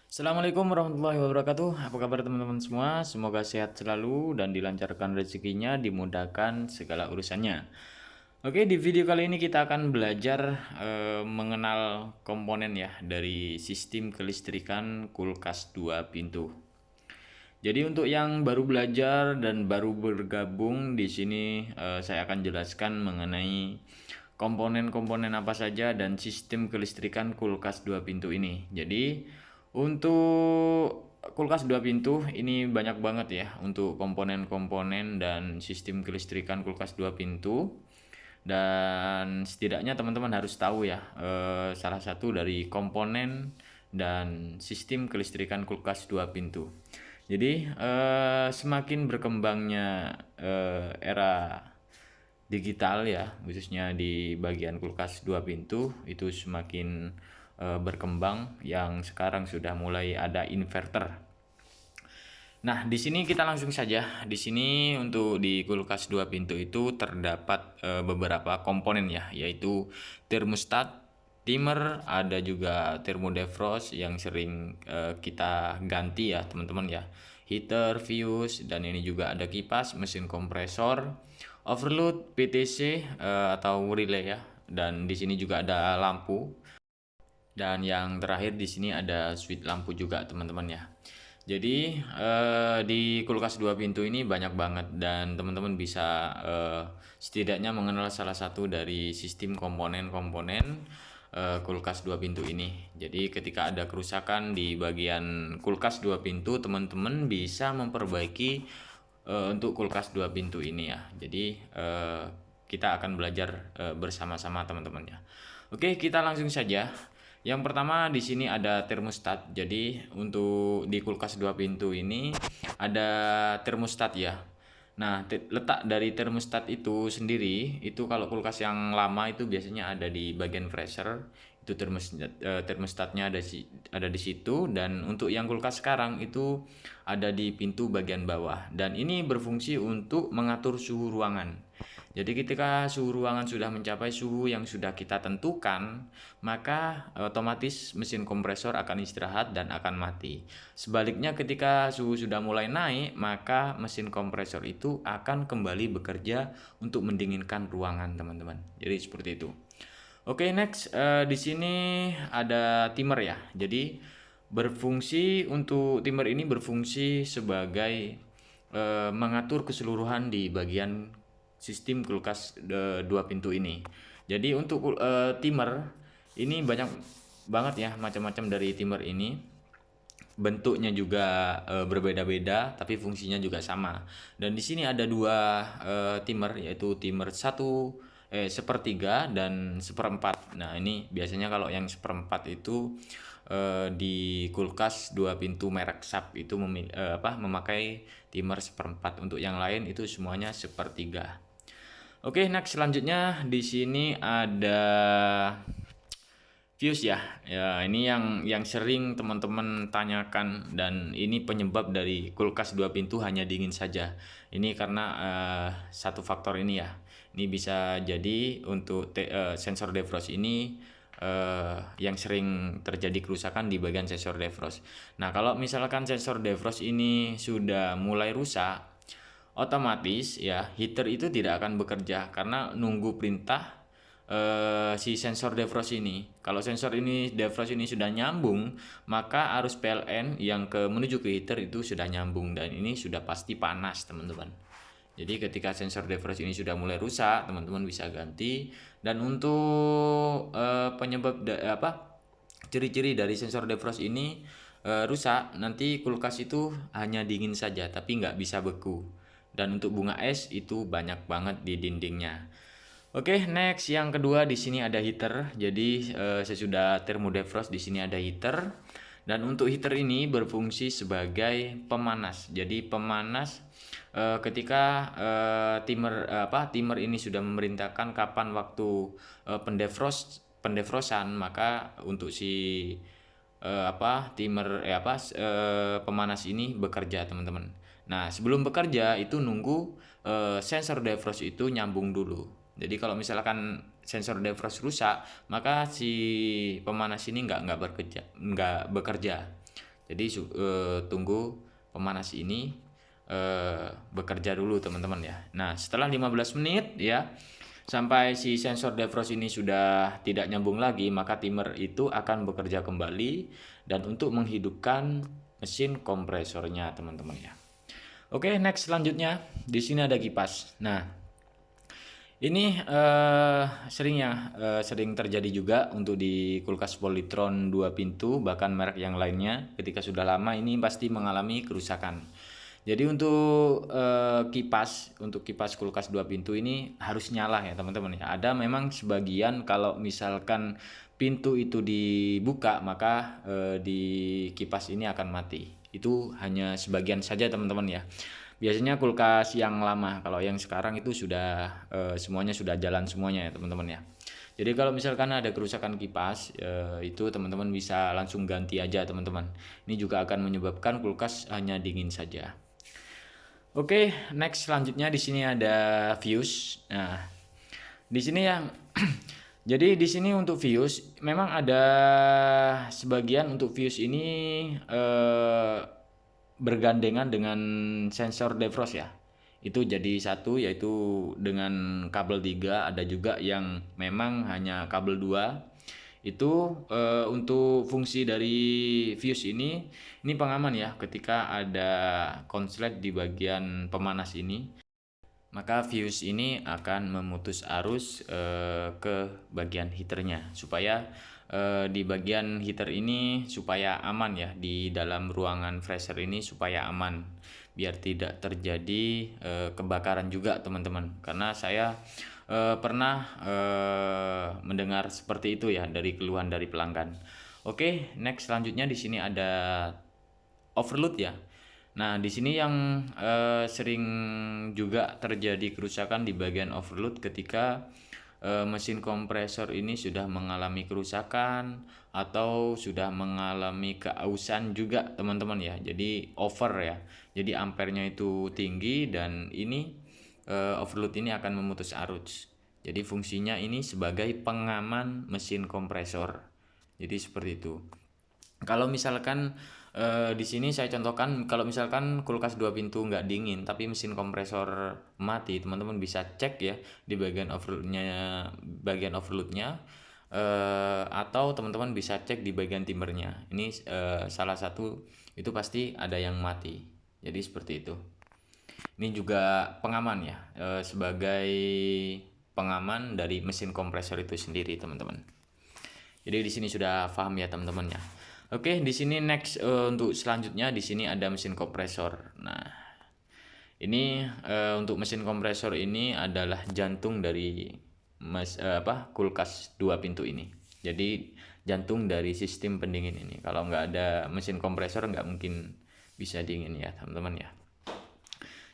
Assalamualaikum warahmatullahi wabarakatuh. Apa kabar teman-teman semua? Semoga sehat selalu dan dilancarkan rezekinya, dimudahkan segala urusannya. Oke, di video kali ini kita akan belajar mengenal komponen ya dari sistem kelistrikan kulkas 2 pintu. Jadi untuk yang baru belajar dan baru bergabung di sini saya akan jelaskan mengenai komponen-komponen apa saja dan sistem kelistrikan kulkas 2 pintu ini. Jadi untuk kulkas 2 pintu ini banyak banget ya untuk komponen-komponen dan sistem kelistrikan kulkas 2 pintu. Dan setidaknya teman-teman harus tahu ya salah satu dari komponen dan sistem kelistrikan kulkas 2 pintu. Jadi semakin berkembangnya era digital ya, khususnya di bagian kulkas 2 pintu itu semakin berkembang, yang sekarang sudah mulai ada inverter. Nah, di sini kita langsung saja. Di sini untuk di kulkas 2 pintu itu terdapat beberapa komponen ya, yaitu termostat, timer, ada juga thermodefrost yang sering kita ganti ya, teman-teman ya. Heater, fuse, dan ini juga ada kipas, mesin kompresor, overload, PTC atau relay ya. Dan di sini juga ada lampu. Dan yang terakhir di sini ada switch lampu juga, teman-teman ya. Jadi di kulkas 2 pintu ini banyak banget, dan teman-teman bisa setidaknya mengenal salah satu dari sistem komponen-komponen kulkas 2 pintu ini. Jadi ketika ada kerusakan di bagian kulkas 2 pintu, teman-teman bisa memperbaiki untuk kulkas 2 pintu ini ya. Jadi kita akan belajar bersama-sama teman-teman ya. Oke, kita langsung saja. Yang pertama di sini ada termostat. Jadi untuk di kulkas 2 pintu ini ada termostat ya. Nah, letak dari termostat itu sendiri itu kalau kulkas yang lama itu biasanya ada di bagian freezer. Itu termostatnya ada di situ, dan untuk yang kulkas sekarang itu ada di pintu bagian bawah, dan ini berfungsi untuk mengatur suhu ruangan. Jadi ketika suhu ruangan sudah mencapai suhu yang sudah kita tentukan, maka otomatis mesin kompresor akan istirahat dan akan mati. Sebaliknya ketika suhu sudah mulai naik, maka mesin kompresor itu akan kembali bekerja untuk mendinginkan ruangan, teman-teman. Jadi seperti itu. Oke, next di sini ada timer ya. Jadi timer ini berfungsi sebagai mengatur keseluruhan di bagian sistem kulkas 2 pintu ini. Jadi untuk timer ini banyak banget ya macam-macam dari timer ini. Bentuknya juga berbeda-beda, tapi fungsinya juga sama. Dan di sini ada dua timer, yaitu timer sepertiga dan seperempat. Nah, ini biasanya kalau yang seperempat itu di kulkas 2 pintu merek SAP itu memakai timer seperempat. Untuk yang lain itu semuanya sepertiga. Oke, next selanjutnya di sini ada fuse ya. Ya, ini yang sering teman-teman tanyakan, dan ini penyebab dari kulkas 2 pintu hanya dingin saja. Ini karena satu faktor ini ya. Ini bisa jadi untuk sensor defrost ini yang sering terjadi kerusakan di bagian sensor defrost. Nah, kalau misalkan sensor defrost ini sudah mulai rusak, otomatis ya heater itu tidak akan bekerja karena nunggu perintah si sensor defrost ini. Kalau sensor ini defrost ini sudah nyambung, maka arus PLN yang menuju ke heater itu sudah nyambung, dan ini sudah pasti panas, teman-teman. Jadi ketika sensor defrost ini sudah mulai rusak, teman-teman bisa ganti. Dan untuk ciri-ciri dari sensor defrost ini rusak, nanti kulkas itu hanya dingin saja tapi nggak bisa beku. Dan untuk bunga es itu banyak banget di dindingnya. Oke, next yang kedua di sini ada heater. Jadi sesudah thermodefrost di sini ada heater. Dan untuk heater ini berfungsi sebagai pemanas. Jadi pemanas ketika timer ini sudah memerintahkan kapan waktu pendefrostan, maka untuk si pemanas ini bekerja, teman-teman. Nah, sebelum bekerja itu nunggu sensor defrost itu nyambung dulu. Jadi kalau misalkan sensor defrost rusak, maka si pemanas ini nggak bekerja. Jadi tunggu pemanas ini bekerja dulu teman-teman ya. Nah, setelah 15 menit ya, sampai si sensor defrost ini sudah tidak nyambung lagi, maka timer itu akan bekerja kembali dan untuk menghidupkan mesin kompresornya teman-teman ya. Oke, next selanjutnya di sini ada kipas. Nah, ini sering terjadi juga untuk di kulkas Polytron 2 pintu, bahkan merek yang lainnya. Ketika sudah lama ini pasti mengalami kerusakan. Jadi untuk untuk kipas kulkas 2 pintu ini harus nyala ya teman-teman ya. Ada memang sebagian kalau misalkan pintu itu dibuka, maka di kipas ini akan mati. Itu hanya sebagian saja teman-teman ya. Biasanya kulkas yang lama, kalau yang sekarang itu sudah semuanya sudah jalan semuanya ya teman-teman ya. Jadi kalau misalkan ada kerusakan kipas, itu teman-teman bisa langsung ganti aja teman-teman. Ini juga akan menyebabkan kulkas hanya dingin saja. Oke, next selanjutnya di sini ada fuse. Nah, di sini yang jadi di sini untuk fuse memang ada sebagian untuk fuse ini bergandengan dengan sensor defrost ya. Itu jadi satu, yaitu dengan kabel 3, ada juga yang memang hanya kabel 2. Itu untuk fungsi dari fuse ini pengaman ya, ketika ada konslet di bagian pemanas ini, maka fuse ini akan memutus arus ke bagian heaternya, supaya di bagian heater ini supaya aman ya, di dalam ruangan freezer ini supaya aman, biar tidak terjadi kebakaran juga teman-teman. Karena saya pernah mendengar seperti itu ya dari keluhan dari pelanggan. Oke, next selanjutnya di sini ada overload ya. Nah, di sini yang sering juga terjadi kerusakan di bagian overload ketika mesin kompresor ini sudah mengalami kerusakan atau sudah mengalami keausan juga teman-teman ya. Jadi over ya. Jadi ampernya itu tinggi dan ini overload ini akan memutus arus. Jadi fungsinya ini sebagai pengaman mesin kompresor. Jadi seperti itu. Kalau misalkan di sini saya contohkan, kalau misalkan kulkas 2 pintu nggak dingin tapi mesin kompresor mati, teman-teman bisa cek ya di bagian overloadnya, atau teman-teman bisa cek di bagian timernya. Ini salah satu itu pasti ada yang mati. Jadi seperti itu. Ini juga pengaman ya, sebagai pengaman dari mesin kompresor itu sendiri teman-teman. Jadi di sini sudah paham ya teman-teman ya. Oke, di sini next untuk selanjutnya di sini ada mesin kompresor. Nah, ini untuk mesin kompresor ini adalah jantung dari kulkas 2 pintu ini. Jadi jantung dari sistem pendingin ini. Kalau nggak ada mesin kompresor nggak mungkin bisa dingin ya teman-teman ya.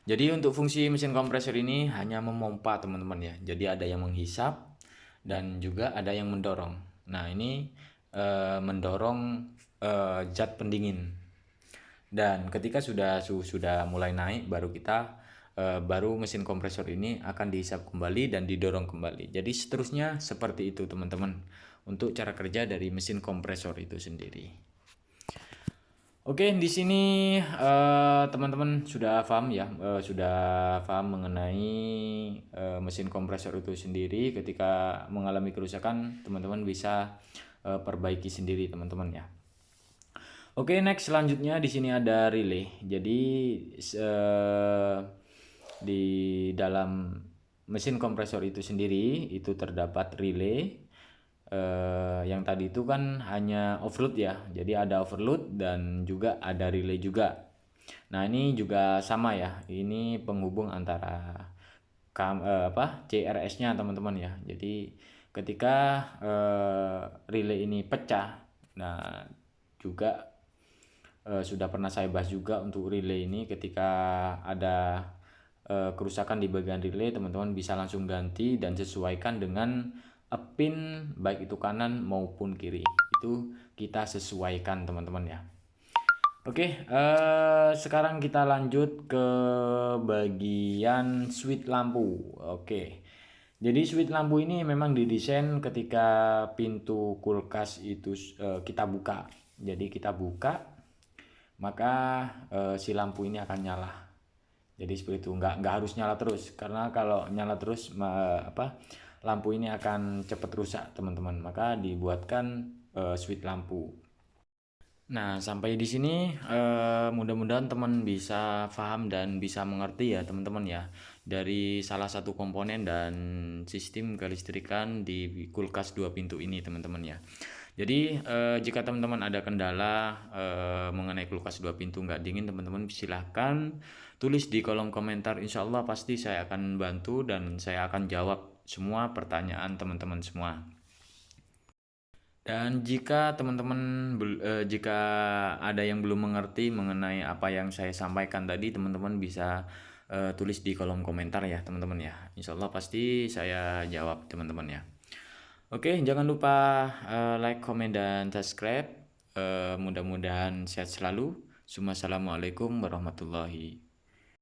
Jadi untuk fungsi mesin kompresor ini hanya memompa teman-teman ya. Jadi ada yang menghisap dan juga ada yang mendorong. Nah, ini mendorong zat pendingin. Dan ketika sudah mulai naik, baru mesin kompresor ini akan dihisap kembali dan didorong kembali. Jadi seterusnya seperti itu teman-teman untuk cara kerja dari mesin kompresor itu sendiri. Oke, di sini teman-teman sudah paham ya, sudah paham mengenai mesin kompresor itu sendiri. Ketika mengalami kerusakan, teman-teman bisa perbaiki sendiri teman-teman ya. Oke, next selanjutnya di sini ada relay. Jadi di dalam mesin kompresor itu sendiri itu terdapat relay. Yang tadi itu kan hanya overload ya, jadi ada overload dan juga ada relay juga. Nah, ini juga sama ya, ini penghubung antara CRS-nya teman-teman ya. Jadi ketika relay ini pecah, nah juga sudah pernah saya bahas juga untuk relay ini, ketika ada kerusakan di bagian relay, teman-teman bisa langsung ganti dan sesuaikan dengan pin baik itu kanan maupun kiri, itu kita sesuaikan teman-teman ya. Oke, sekarang kita lanjut ke bagian switch lampu. Oke, jadi switch lampu ini memang didesain ketika pintu kulkas itu kita buka. Jadi kita buka, maka si lampu ini akan nyala. Jadi seperti itu, nggak harus nyala terus, karena kalau nyala terus lampu ini akan cepat rusak teman-teman. Maka dibuatkan switch lampu. Nah, sampai di sini mudah-mudahan teman bisa paham dan bisa mengerti ya teman-teman ya, dari salah satu komponen dan sistem kelistrikan di kulkas 2 pintu ini teman-teman ya. Jadi jika teman-teman ada kendala mengenai kulkas 2 pintu nggak dingin, teman-teman silahkan tulis di kolom komentar. Insya Allah pasti saya akan bantu dan saya akan jawab semua pertanyaan teman-teman semua. Dan jika teman-teman jika ada yang belum mengerti mengenai apa yang saya sampaikan tadi, teman-teman bisa tulis di kolom komentar ya teman-teman ya. Insya Allah pasti saya jawab teman-teman ya. Oke, jangan lupa like, comment, dan subscribe. Mudah-mudahan sehat selalu. Assalamualaikum warahmatullahi